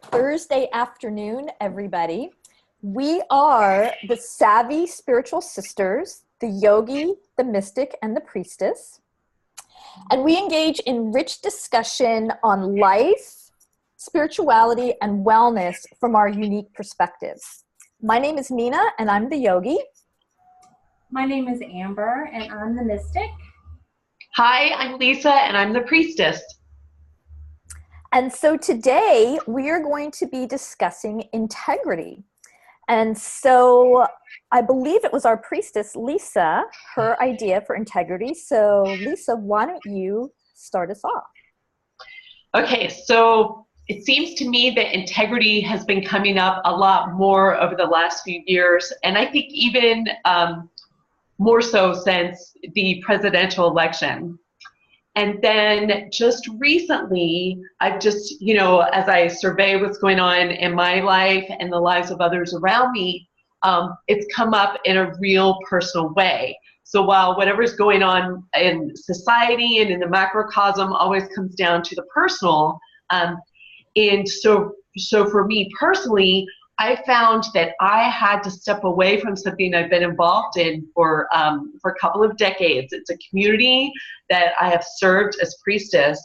Thursday afternoon, everybody. We are the Savvy Spiritual Sisters, the Yogi, the Mystic, and the Priestess. And we engage in rich discussion on life, spirituality, and wellness from our unique perspectives. My name is Nina, and I'm the Yogi. My name is Amber, and I'm the Mystic. Hi, I'm Lisa, and I'm the Priestess. And so today we are going to be discussing integrity. And so I believe it was our priestess, Lisa, her idea for integrity. So Lisa, why don't you start us off? Okay, so it seems to me that integrity has been coming up a lot more over the last few years, and I think even more so since the presidential election. And then just recently, I've just, as I survey what's going on in my life and the lives of others around me, it's come up in a real personal way. So while whatever's going on in society and in the macrocosm always comes down to the personal, and so for me personally, I found that I had to step away from something I've been involved in for a couple of decades. It's a community that I have served as priestess,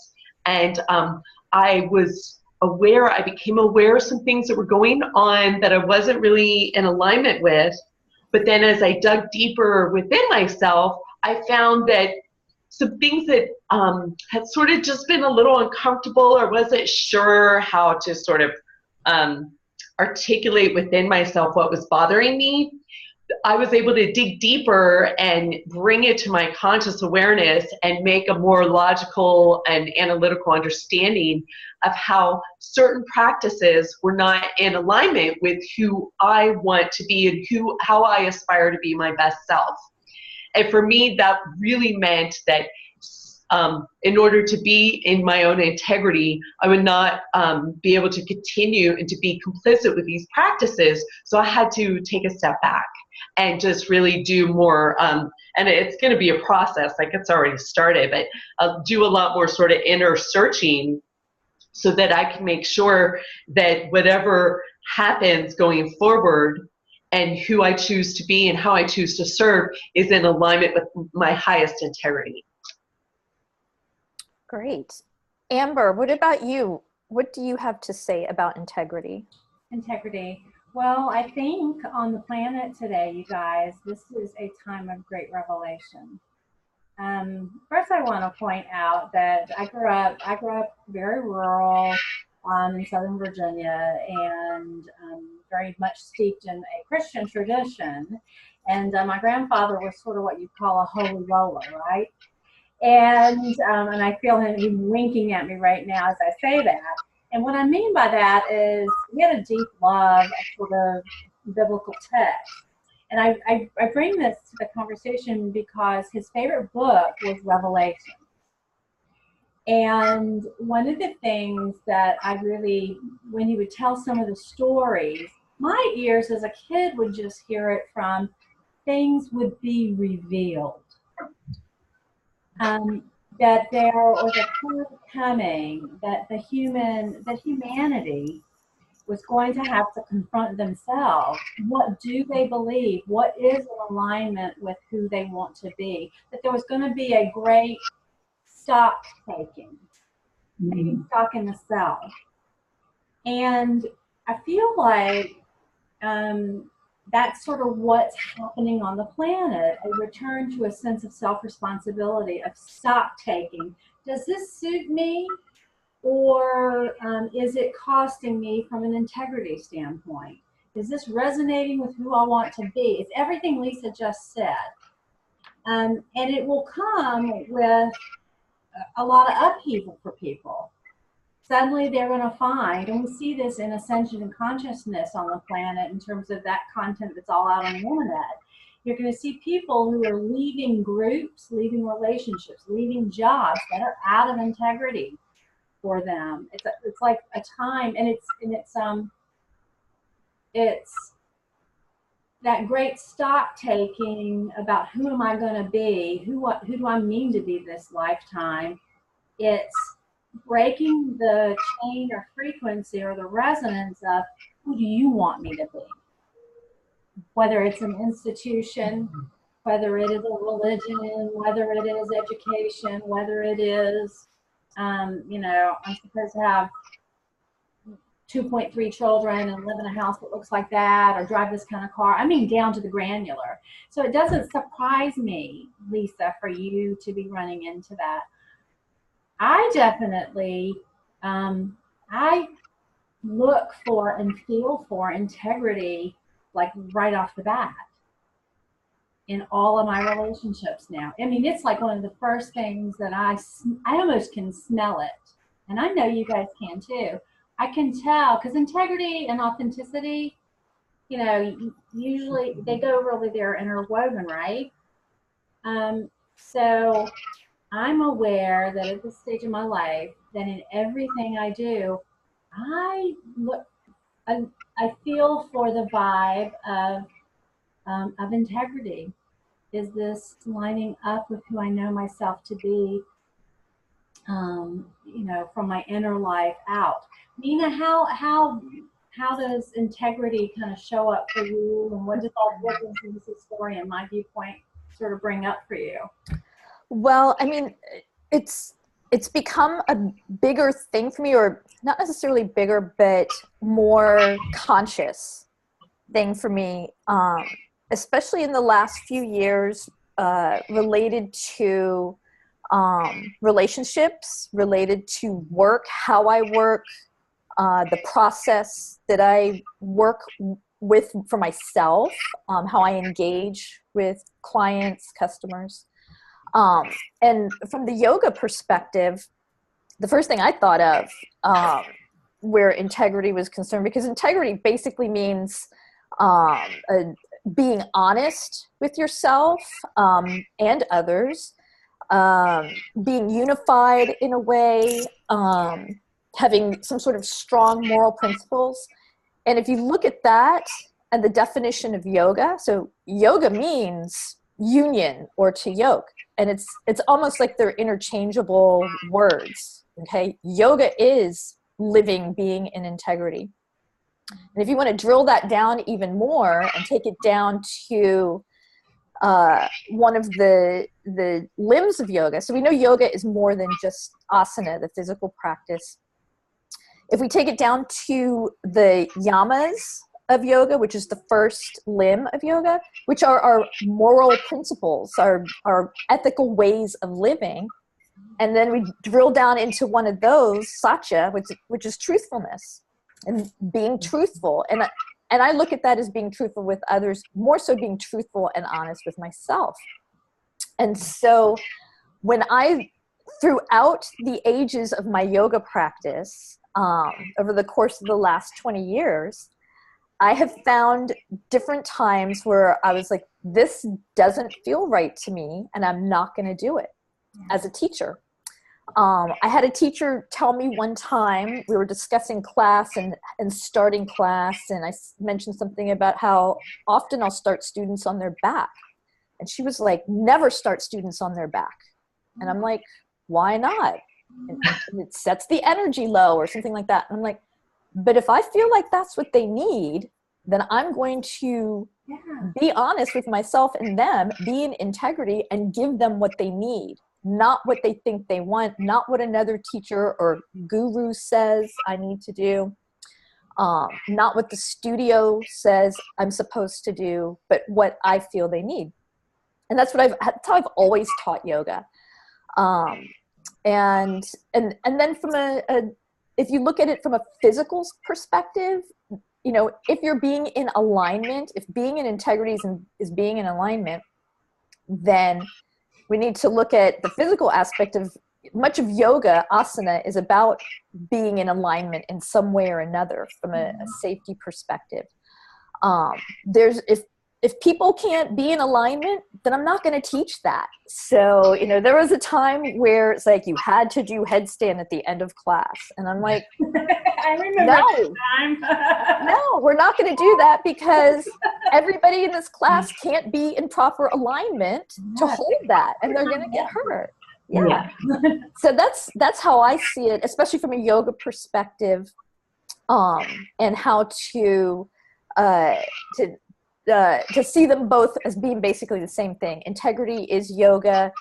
and I became aware of some things that were going on that I wasn't really in alignment with. But then as I dug deeper within myself, I found that some things that had sort of just been a little uncomfortable or wasn't sure how to sort of articulate within myself what was bothering me, I was able to dig deeper and bring it to my conscious awareness and make a more logical and analytical understanding of how certain practices were not in alignment with who I want to be and how I aspire to be my best self. And for me, that really meant that in order to be in my own integrity, I would not be able to continue and to be complicit with these practices. So I had to take a step back and just really do more, and it's going to be a process, like it's already started, but I'll do a lot more sort of inner searching so that I can make sure that whatever happens going forward and who I choose to be and how I choose to serve is in alignment with my highest integrity. Great. Amber, what about you? What do you have to say about integrity? Integrity. Well, I think on the planet today, you guys, this is a time of great revelation. First, I want to point out that I grew up very rural in Southern Virginia, and very much steeped in a Christian tradition. And my grandfather was sort of what you call a holy roller, right? And I feel him even winking at me right now as I say that. And what I mean by that is he had a deep love of sort of biblical text. And I bring this to the conversation because his favorite book was Revelation. And one of the things that I really, when he would tell some of the stories, my ears as a kid would just hear it from things would be revealed. That there was a point coming that humanity was going to have to confront themselves. What do they believe? What is in alignment with who they want to be? That there was going to be a great stock taking stock in the self. And I feel like that's sort of what's happening on the planet, a return to a sense of self-responsibility, of stock taking. Does this suit me, or is it costing me from an integrity standpoint? Is this resonating with who I want to be? It's everything Lisa just said. And it will come with a lot of upheaval for people. Suddenly they're going to find, and we see this in ascension and consciousness on the planet in terms of that content that's all out on the internet. You're going to see people who are leaving groups, leaving relationships, leaving jobs that are out of integrity for them. It's like a time, and it's that great stock taking about who am I going to be, who do I mean to be this lifetime. It's breaking the chain or frequency or the resonance of who do you want me to be? Whether it's an institution, whether it is a religion, whether it is education, whether it is, I'm supposed to have 2.3 children and live in a house that looks like that or drive this kind of car. I mean, down to the granular. So it doesn't surprise me, Lisa, for you to be running into that. I definitely, I look for and feel for integrity like right off the bat in all of my relationships now. I mean, it's like one of the first things that I almost can smell it. And I know you guys can too. I can tell because integrity and authenticity, usually they go really, they're interwoven, right? So I'm aware that at this stage of my life, that in everything I do, I feel for the vibe of integrity. Is this lining up with who I know myself to be? From my inner life out. Nina, how does integrity kind of show up for you, and what does all this story and my viewpoint sort of bring up for you? Well, I mean, it's become a bigger thing for me, or not necessarily bigger, but more conscious thing for me, especially in the last few years, related to relationships, related to work, how I work, the process that I work with for myself, how I engage with clients, customers. And from the yoga perspective, the first thing I thought of where integrity was concerned, because integrity basically means being honest with yourself and others, being unified in a way, having some sort of strong moral principles. And if you look at that and the definition of yoga, so yoga means union or to yoke. And it's almost like they're interchangeable words, okay? Yoga is living, being in integrity. And if you want to drill that down even more and take it down to one of the limbs of yoga. So we know yoga is more than just asana, the physical practice. If we take it down to the yamas of yoga, which is the first limb of yoga, which are our moral principles, our ethical ways of living. And then we drill down into one of those, satya, which is truthfulness and being truthful. And I look at that as being truthful with others, more so being truthful and honest with myself. And so when throughout the ages of my yoga practice, over the course of the last 20 years, I have found different times where I was like, this doesn't feel right to me, and I'm not going to do it as a teacher. I had a teacher tell me one time, we were discussing class and starting class, and I mentioned something about how often I'll start students on their back. And she was like, never start students on their back. And I'm like, why not? And it sets the energy low or something like that. And I'm like, but if I feel like that's what they need, then I'm going to be honest with myself and them, be in integrity, and give them what they need, not what they think they want, not what another teacher or guru says I need to do, not what the studio says I'm supposed to do, but what I feel they need. And that's how I've always taught yoga. And then from if you look at it from a physical perspective, if you're being in alignment, if being in integrity is being in alignment, then we need to look at the physical aspect of much of yoga. Asana is about being in alignment in some way or another from a safety perspective. If people can't be in alignment, then I'm not going to teach that. So, there was a time where it's like you had to do headstand at the end of class. And I'm like, I remember that time. No, we're not going to do that because everybody in this class can't be in proper alignment to hold that, and they're going to get hurt. Yeah. So that's how I see it, especially from a yoga perspective, and how to see them both as being basically the same thing. Integrity is yoga.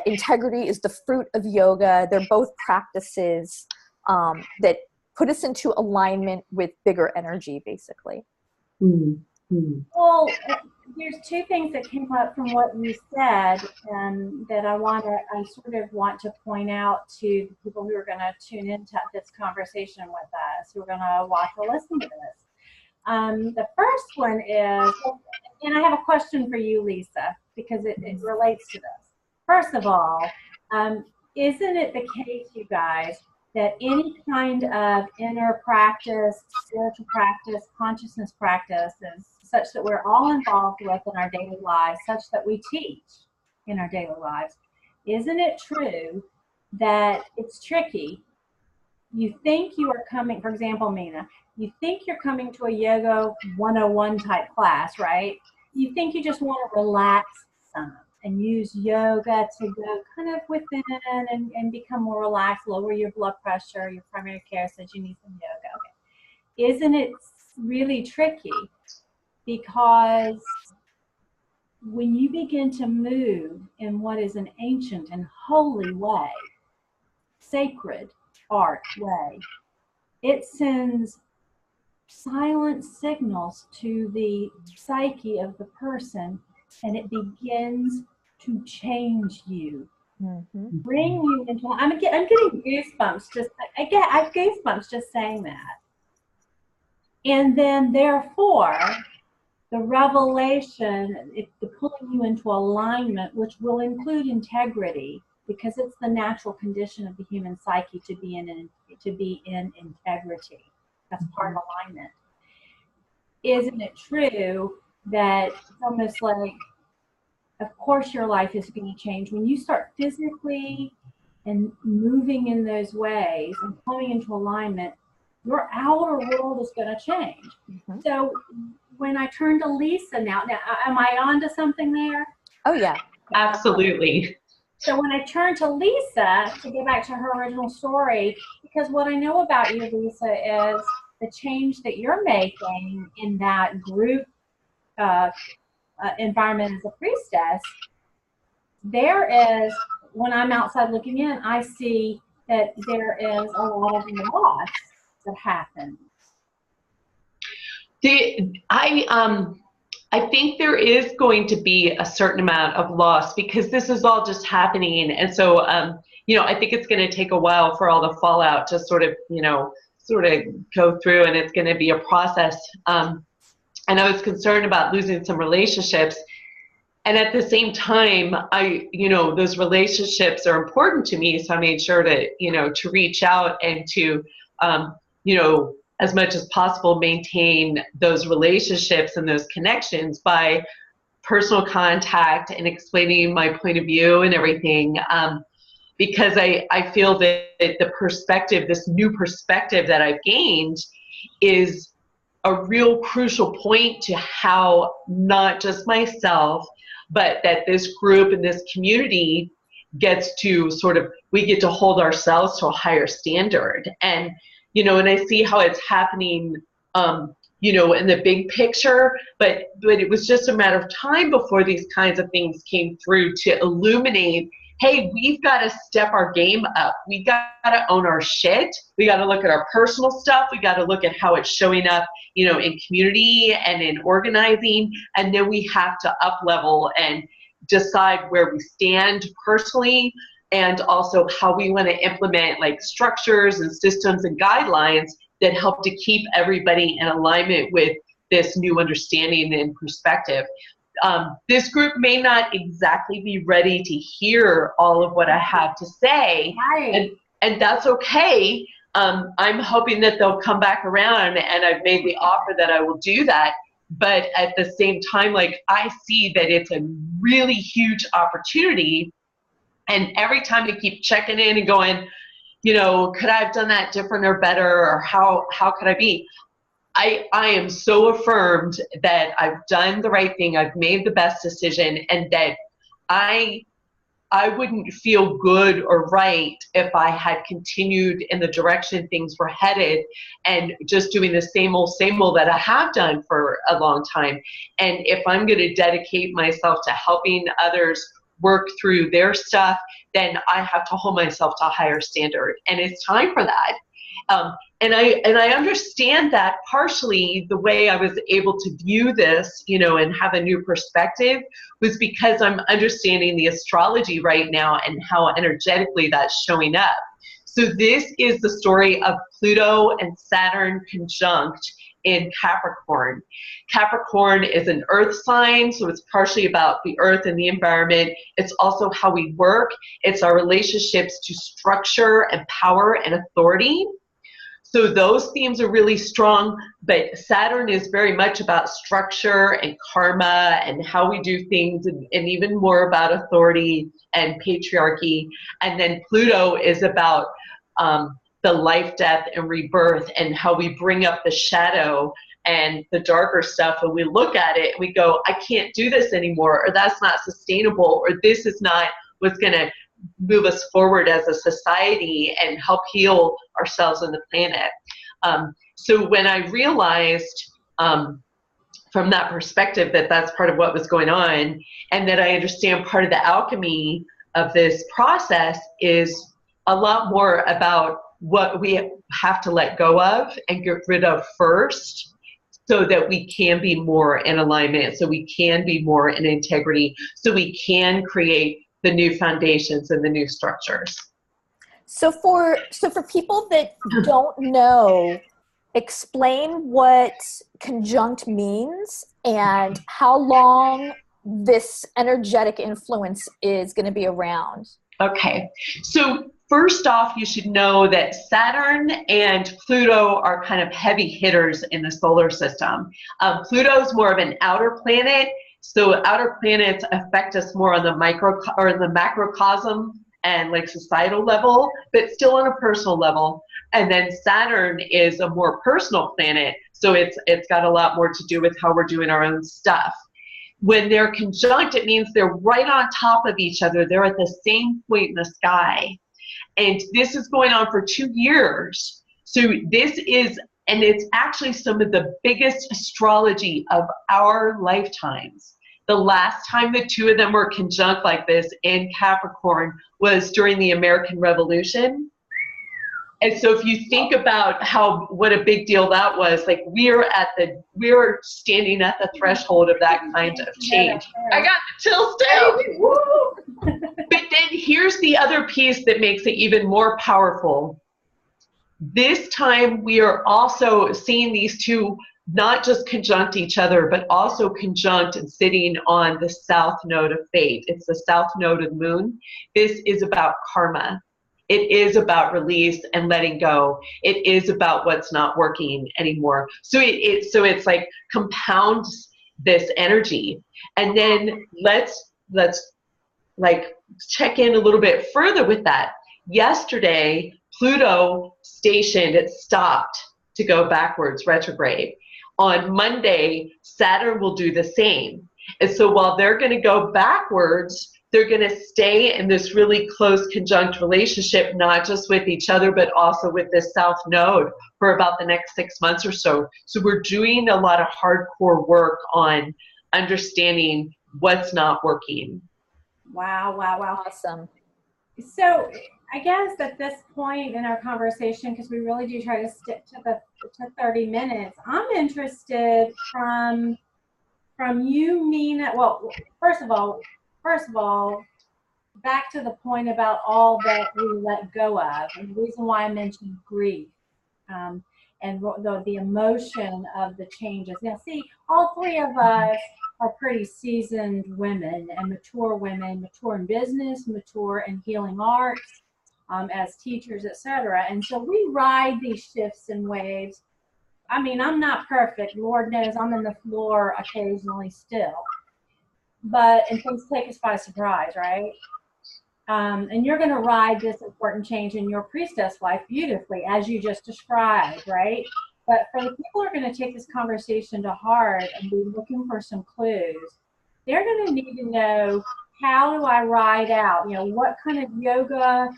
Integrity is the fruit of yoga. They're both practices that put us into alignment with bigger energy, basically. Mm-hmm. Well, there's two things that came up from what you said, that I sort of want to point out to the people who are going to tune into this conversation with us, who are going to watch or listen to this. The first one is, and I have a question for you, Lisa, because it relates to this. First of all, isn't it the case, you guys, that any kind of inner practice, spiritual practice, consciousness practices, such that we're all involved with in our daily lives, such that we teach in our daily lives, isn't it true that it's tricky? You think you are coming, for example, Mina, you think you're coming to a yoga 101 type class, right? You think you just want to relax some and use yoga to go kind of within and become more relaxed, lower your blood pressure. Your primary care says you need some yoga. Okay. Isn't it really tricky? Because when you begin to move in what is an ancient and holy way, sacred art way, it sends silent signals to the psyche of the person, and it begins to change you, bring you into. I'm getting goosebumps. I have goosebumps just saying that. And then, therefore, the revelation, it's pulling you into alignment, which will include integrity, because it's the natural condition of the human psyche to be in integrity. That's part of alignment. Isn't it true that it's almost like, of course your life is going to change when you start physically and moving in those ways and coming into alignment, your outer world is going to change. So when I turn to Lisa now, am I on to something there? Oh, yeah. Absolutely. So when I turn to Lisa, to get back to her original story, because what I know about you, Lisa, is the change that you're making in that group environment as a priestess. There is, when I'm outside looking in, I see that there is a lot of loss that happens. I think there is going to be a certain amount of loss, because this is all just happening. And so, I think it's going to take a while for all the fallout to sort of go through, and it's going to be a process. And I was concerned about losing some relationships. And at the same time, those relationships are important to me. So I made sure to reach out and to, as much as possible, maintain those relationships and those connections by personal contact and explaining my point of view and everything. Because I feel that the perspective, this new perspective that I've gained, is a real crucial point to how not just myself, but that this group and this community gets to we get to hold ourselves to a higher standard. And, and I see how it's happening, in the big picture, but it was just a matter of time before these kinds of things came through to illuminate, hey, we've got to step our game up. We got to own our shit. We got to look at our personal stuff. We got to look at how it's showing up, in community and in organizing. And then we have to up level and decide where we stand personally, and also how we want to implement structures and systems and guidelines that help to keep everybody in alignment with this new understanding and perspective. This group may not exactly be ready to hear all of what I have to say, right. and that's okay. I'm hoping that they'll come back around, and I've made the offer that I will do that. But at the same time, I see that it's a really huge opportunity, and every time I keep checking in and going, could I have done that different or better, or how could I be? I am so affirmed that I've done the right thing, I've made the best decision, and that I I wouldn't feel good or right if I had continued in the direction things were headed and just doing the same old that I have done for a long time. And if I'm going to dedicate myself to helping others work through their stuff, then I have to hold myself to a higher standard. And it's time for that. And I understand that partially the way I was able to view this, you know, and have a new perspective was because I'm understanding the astrology right now and how energetically that's showing up. So this is the story of Pluto and Saturn conjunct in Capricorn. Capricorn is an earth sign, so it's partially about the earth and the environment. It's also how we work. It's our relationships to structure and power and authority. So those themes are really strong, but Saturn is very much about structure and karma and how we do things, and even more about authority and patriarchy. And then Pluto is about the life, death, and rebirth, and how we bring up the shadow and the darker stuff, and we look at it and we go, I can't do this anymore, or that's not sustainable, or this is not what's going to move us forward as a society and help heal ourselves and the planet. So when I realized from that perspective that that's part of what was going on, and that I understand part of the alchemy of this process is a lot more about what we have to let go of and get rid of first, so that we can be more in alignment, so we can be more in integrity, so we can create the new foundations and the new structures. So for people that don't know, explain what conjunct means and how long this energetic influence is going to be around. Okay, so first off, you should know that Saturn and Pluto are kind of heavy hitters in the solar system. Pluto's more of an outer planet. So outer planets affect us more on the micro or the macrocosm and like societal level, but still on a personal level. And then Saturn is a more personal planet, so it's got a lot more to do with how we're doing our own stuff. When they're conjunct, it means they're right on top of each other. They're at the same point in the sky. And this is going on for 2 years. So this is, and it's actually some of the biggest astrology of our lifetimes. The last time the two of them were conjunct like this in Capricorn was during the American Revolution. And so if you think about what a big deal that was, like we're standing at the threshold of that kind of change. I got the chills too. But then here's the other piece that makes it even more powerful. This time we are also seeing these two not just conjunct each other, but also conjunct and sitting on the south node of fate. It's the south node of the moon. This is about karma. It is about release and letting go. It is about what's not working anymore. So it's like compounds this energy. And then let's like check in a little bit further with that. Yesterday, Pluto stationed, it stopped to go backwards, retrograde. On Monday, Saturn will do the same. And so while they're going to go backwards, they're going to stay in this really close conjunct relationship, not just with each other, but also with this south node for about the next 6 months or so. So we're doing a lot of hardcore work on understanding what's not working. Wow. Awesome. So I guess at this point in our conversation, because we really do try to stick to the 30 minutes, I'm interested from you, Nina. Well, first of all, back to the point about all that we let go of, and the reason why I mentioned grief and the emotion of the changes. Now, see, all three of us are pretty seasoned women and mature women, mature in business, mature in healing arts, as teachers, etc. And so we ride these shifts and waves. I mean, I'm not perfect. Lord knows I'm in the floor occasionally still. And things take us by surprise, right? And you're going to ride this important change in your priestess life beautifully, as you just described, right? But for the people who are going to take this conversation to heart and be looking for some clues, they're going to need to know how do I ride out? You know, what kind of yoga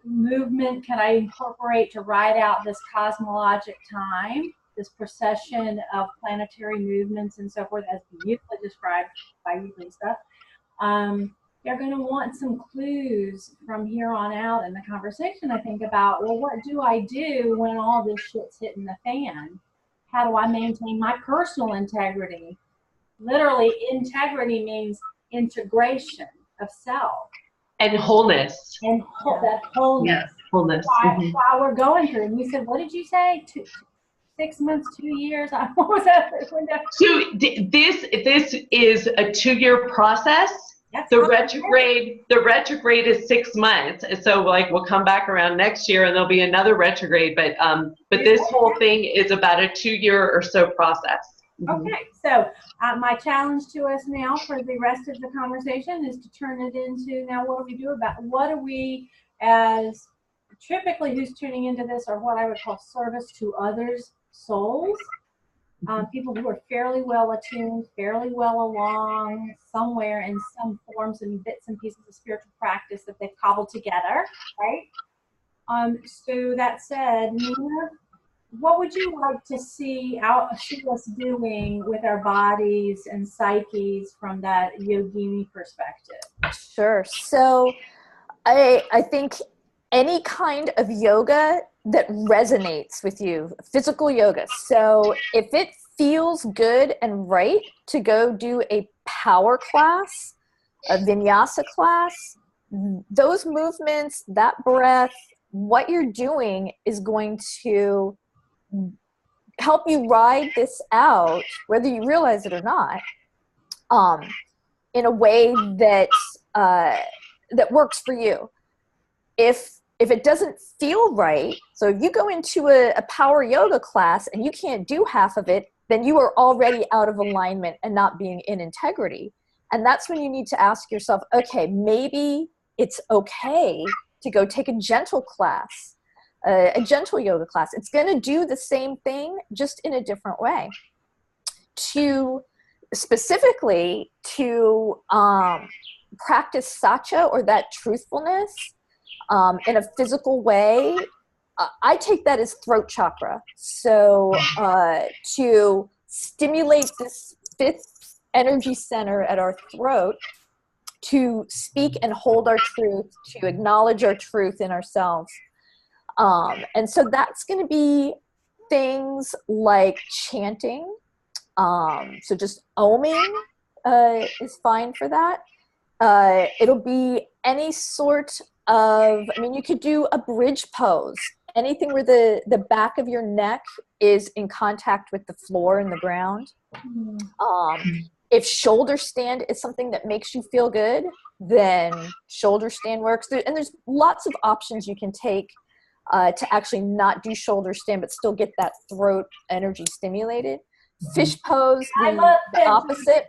movement can I incorporate to ride out this cosmologic time, this procession of planetary movements and so forth, as beautifully described by you, Lisa. They're going to want some clues from here on out in the conversation, I think, about, well, what do I do when all this shit's hitting the fan? How do I maintain my personal integrity? Literally, integrity means integration of self. And wholness. And that wholeness. Yes, wholeness. While we're going through, and you said, what did you say? 6 months, 2 years? What was that? So this is a 2-year process. That's The retrograde is 6 months. So like we'll come back around next year and there'll be another retrograde. But this whole thing is about a 2-year or so process. Okay, so my challenge to us now for the rest of the conversation is to turn it into, now what do we do about, what do we, as typically who's tuning into this, are what I would call service to others' souls, people who are fairly well attuned, fairly well along somewhere in some forms and bits and pieces of spiritual practice that they've cobbled together, right? So that said, Nina, what would you like to see us doing with our bodies and psyches from that yogini perspective? Sure. So I think any kind of yoga that resonates with you, physical yoga. So if it feels good and right to go do a power class, a vinyasa class, those movements, that breath, what you're doing is going to help you ride this out, whether you realize it or not, in a way that that works for you. If it doesn't feel right, so if you go into a power yoga class and you can't do half of it, then you are already out of alignment and not being in integrity. And that's when you need to ask yourself, okay, maybe it's okay to go take a gentle class, a gentle yoga class. It's going to do the same thing, just in a different way. Specifically to practice satya, or that truthfulness, in a physical way, I take that as throat chakra. So to stimulate this 5th energy center at our throat, to speak and hold our truth, to acknowledge our truth in ourselves. And so that's going to be things like chanting. So just oming is fine for that. It'll be any sort of, I mean, you could do a bridge pose, anything where the back of your neck is in contact with the floor and the ground. If shoulder stand is something that makes you feel good, then shoulder stand works. And there's lots of options you can take to actually not do shoulder stand, but still get that throat energy stimulated. Fish pose, the opposite.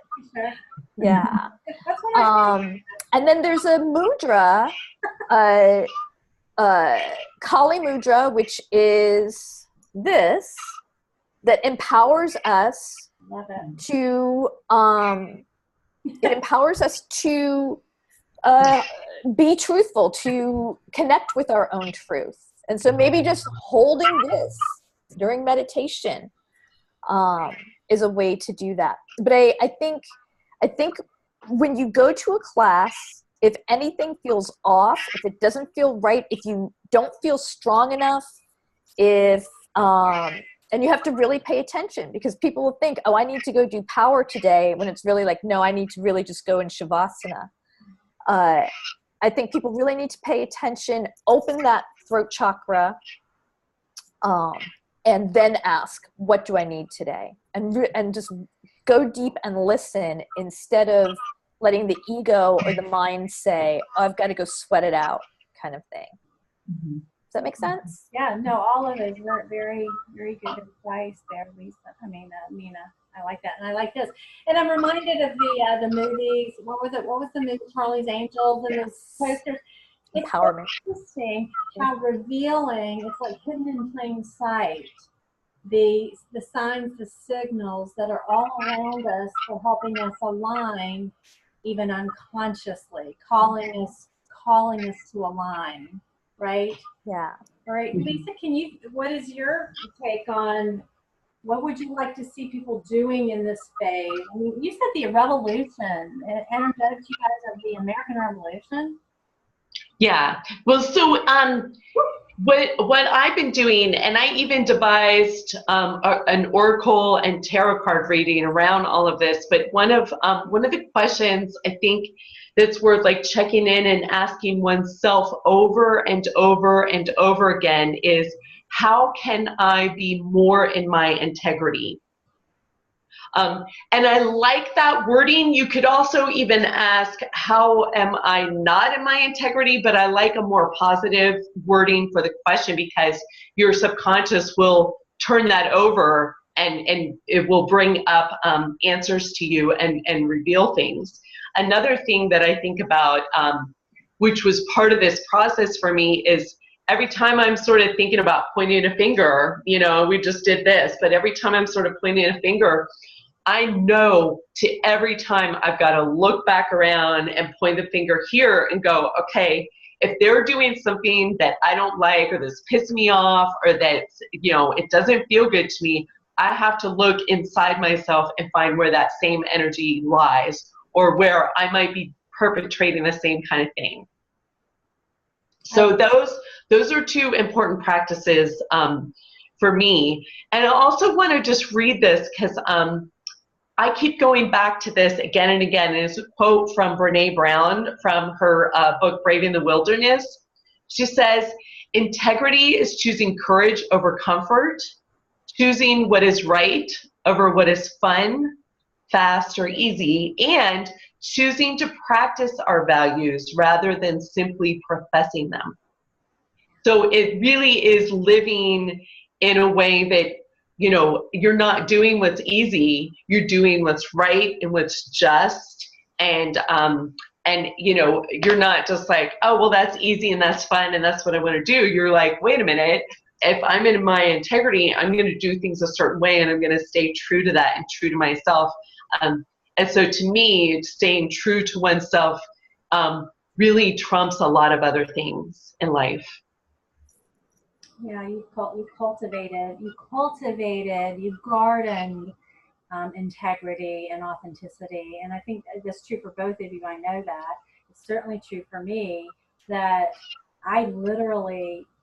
Yeah. And then there's a mudra, Kali Mudra, which is this, that empowers us to, it empowers us to be truthful, to connect with our own truth. And so maybe just holding this during meditation is a way to do that. But I think when you go to a class, if anything feels off, if it doesn't feel right, if you don't feel strong enough, if and you have to really pay attention, because people will think, oh, I need to go do power today, when it's really like, no, I need to really just go in Shavasana. I think people really need to pay attention, open that throat chakra, and then ask, what do I need today? And just go deep and listen, instead of letting the ego or the mind say, oh, I've got to go sweat it out, kind of thing. Mm-hmm. Does that make sense? Yeah, no, all of it is very, very good advice there, Lisa. I mean, Nina, I like that, and I like this. And I'm reminded of the movies. What was it? What was the movie? Charlie's Angels and those posters. It's Empowerment. Interesting how revealing. It's like hidden in plain sight. The signs, the signals that are all around us for helping us align even unconsciously, calling us to align, right? Yeah. All right, Lisa, what is your take on what would you like to see people doing in this phase? I mean, you said the revolution, energetics, you guys are the American Revolution. Yeah. Well, so what I've been doing, and I even devised an oracle and tarot card reading around all of this. But one of the questions I think that's worth like checking in and asking oneself over and over and over again is, how can I be more in my integrity? And I like that wording. You could also even ask, how am I not in my integrity? But I like a more positive wording for the question, because your subconscious will turn that over, and it will bring up answers to you and reveal things. Another thing that I think about, which was part of this process for me, is every time I'm sort of thinking about pointing a finger, we just did this, but every time I'm sort of pointing a finger, I know to every time I've got to look back around and point the finger here and go, okay, if they're doing something that I don't like, or that's pissing me off, or that, it doesn't feel good to me, I have to look inside myself and find where that same energy lies, or where I might be perpetrating the same kind of thing. So those are two important practices for me. And I also want to just read this, because I keep going back to this again and again. And it's a quote from Brene Brown from her book, Braving the Wilderness. She says, integrity is choosing courage over comfort, choosing what is right over what is fun, fast, or easy, and choosing to practice our values rather than simply professing them. So it really is living in a way that, you're not doing what's easy, you're doing what's right and what's just, and you're not just like, oh, well, that's easy and that's fun and that's what I want to do. You're like, wait a minute, if I'm in my integrity, I'm going to do things a certain way, and I'm going to stay true to that and true to myself. And so to me, staying true to oneself really trumps a lot of other things in life. Yeah, you've gardened integrity and authenticity. And I think that's true for both of you. I know that. It's certainly true for me that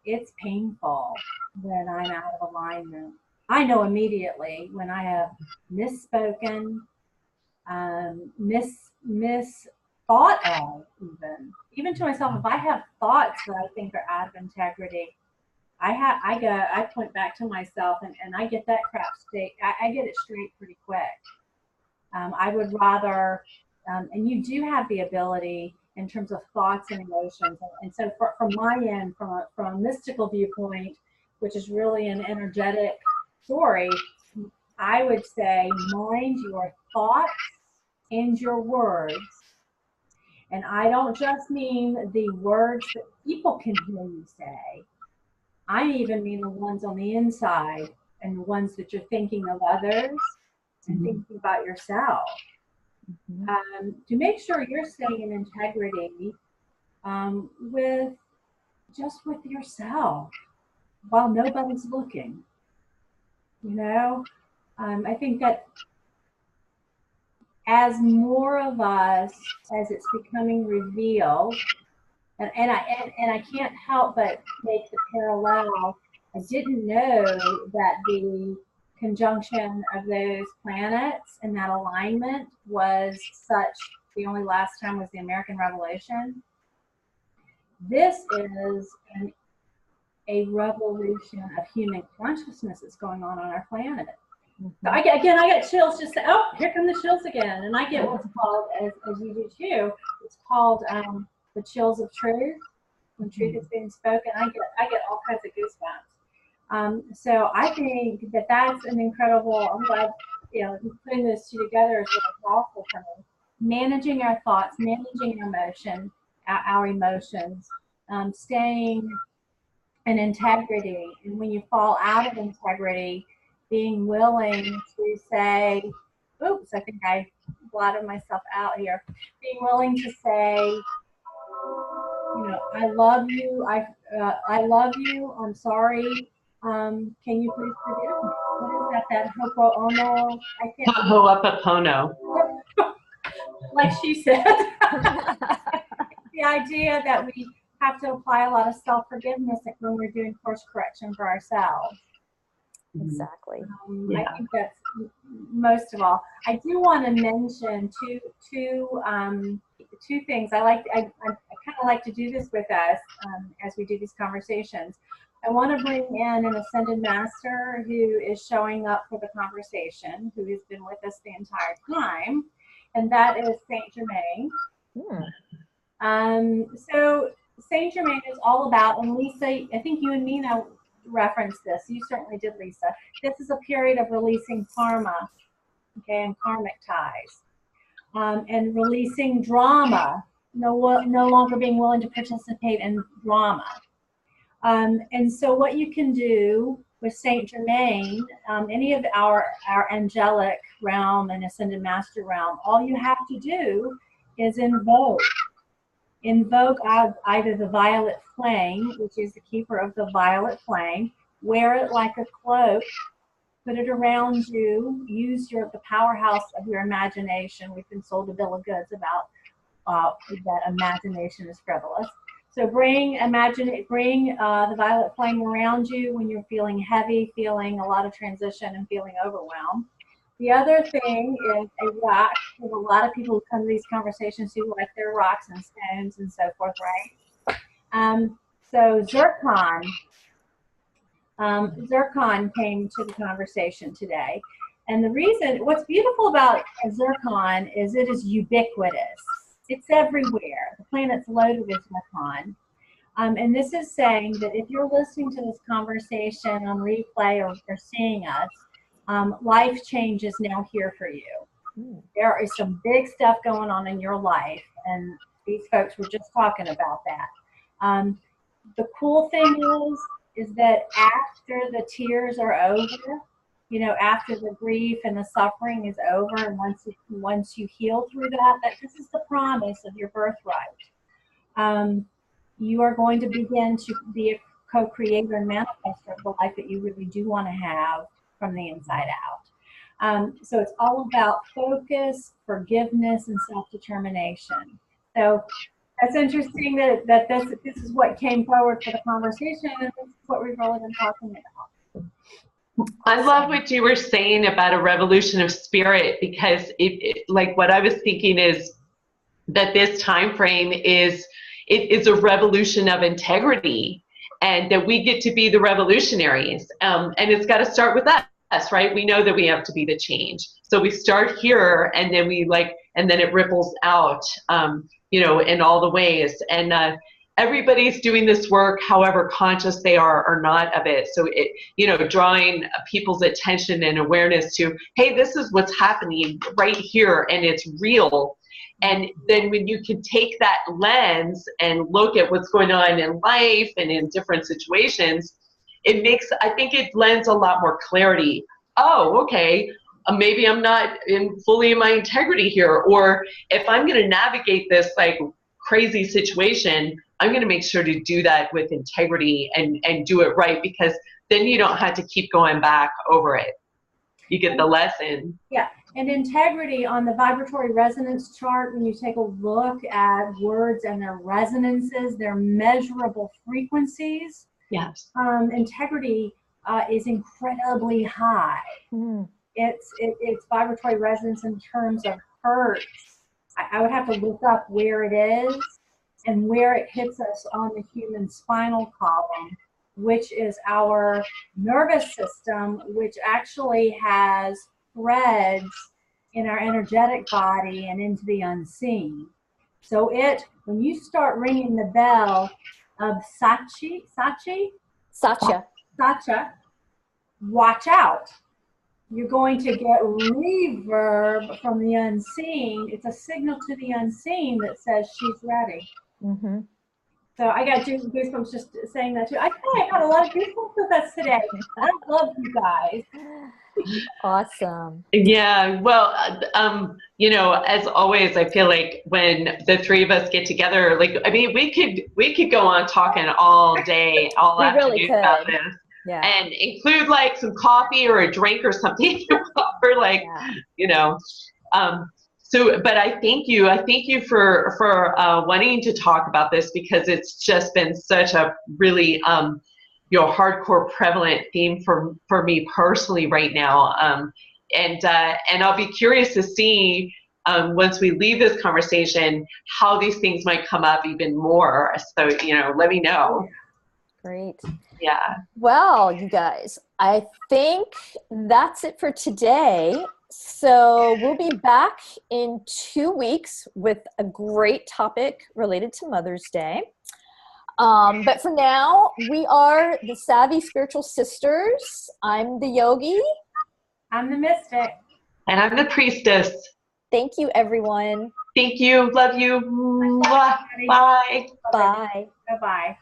it's painful when I'm out of alignment. I know immediately when I have misspoken, misthought of, even to myself. If I have thoughts that I think are out of integrity, I point back to myself, and I get that crap straight. I get it straight pretty quick. I would rather, and you do have the ability in terms of thoughts and emotions. And so from my end, from a mystical viewpoint, which is really an energetic story, I would say mind your thoughts and your words. And I don't just mean the words that people can hear you say. I even mean the ones on the inside, and the ones that you're thinking of others and thinking about yourself. To make sure you're staying in integrity with yourself while nobody's looking. I think that as more of us, as it's becoming revealed, and I can't help but make the parallel. I didn't know that the conjunction of those planets and that alignment was such. The only last time was the American Revolution. This is a revolution of human consciousness that's going on our planet. So I get chills just to, here come the chills again. And I get what's called, as you do too, it's called the chills of truth. When truth is being spoken, I get all kinds of goosebumps. So I think that's an incredible, I'm glad, putting those two together is really powerful for me. Managing our thoughts, managing our emotions, staying in integrity. And when you fall out of integrity, being willing to say, oops, I think I lot of myself out here. Being willing to say, I love you. I love you. I'm sorry. Can you please forgive me? What is that? That ho'oponopono? I can't. Ho'oponopono. Like she said. The idea that we have to apply a lot of self-forgiveness when we're doing course correction for ourselves. Exactly. I think that's most of all. I do want to mention two things. I kind of like to do this with us as we do these conversations. I want to bring in an Ascended Master who is showing up for the conversation, who has been with us the entire time, and that is Saint Germain. So Saint Germain is all about, and Lisa, I think you and Nina referenced this. You certainly did, Lisa. This is a period of releasing karma, okay, and karmic ties, and releasing drama. No longer being willing to participate in drama. And so, what you can do with Saint Germain, any of our angelic realm and Ascended Master realm, all you have to do is invoke either the violet flame, which is the keeper of the violet flame, wear it like a cloak, put it around you, use the powerhouse of your imagination. We've been sold a bill of goods about that imagination is frivolous. So bring the violet flame around you when you're feeling heavy, feeling a lot of transition, and feeling overwhelmed. The other thing is a rock. There's a lot of people who come to these conversations who like their rocks and stones and so forth, right? So zircon. Zircon came to the conversation today. And what's beautiful about zircon is it is ubiquitous. It's everywhere. The planet's loaded with zircon. And this is saying that if you're listening to this conversation on replay or seeing us, life change is now here for you. There is some big stuff going on in your life, and these folks were just talking about that. The cool thing is that after the tears are over, after the grief and the suffering is over, and once you heal through that this is the promise of your birthright. You are going to begin to be a co-creator and manifestor of the life that you really do want to have from the inside out. So it's all about focus, forgiveness, and self-determination. So that's interesting that this is what came forward for the conversation, and this is what we've really been talking about. I love what you were saying about a revolution of spirit, because like what I was thinking is that this time frame is a revolution of integrity, and that we get to be the revolutionaries, and it's got to start with us, right? We know that we have to be the change, so we start here, and then and then it ripples out, in all the ways, and everybody's doing this work, however conscious they are or not of it. So drawing people's attention and awareness to, hey, this is what's happening right here, and it's real. And then when you can take that lens and look at what's going on in life and in different situations, I think it lends a lot more clarity. Oh, okay, maybe I'm not fully in my integrity here. Or if I'm going to navigate this like crazy situation, I'm going to make sure to do that with integrity and do it right, because then you don't have to keep going back over it. You get the lesson. Yeah. And integrity on the vibratory resonance chart, when you take a look at words and their resonances, their measurable frequencies, yes, integrity is incredibly high. It's vibratory resonance in terms of hertz. I would have to look up where it is and where it hits us on the human spinal column, which is our nervous system, which actually has threads in our energetic body and into the unseen. So when you start ringing the bell of Satya, watch out. You're going to get reverb from the unseen. It's a signal to the unseen that says she's ready. So I got goosebumps just saying that too. I think I got a lot of goosebumps with us today. I love you guys. Awesome. Yeah, well, you know, as always, I feel like when the three of us get together, like, I mean, we could go on talking all day, all We really afternoon about could. this, Yeah. and include like some coffee or a drink or something for like, Yeah. you know. So, but I thank you. I thank you for wanting to talk about this because it's just been such a really you know, hardcore prevalent theme for me personally right now. And I'll be curious to see once we leave this conversation how these things might come up even more. So, you know, let me know. Great. Yeah. Well, you guys, I think that's it for today. So we'll be back in 2 weeks with a great topic related to Mother's Day. But for now, we are the Savvy Spiritual Sisters. I'm the Yogi. I'm the mystic. And I'm the priestess. Thank you, everyone. Thank you. Love you. Mwah. Bye. Bye. Bye-bye.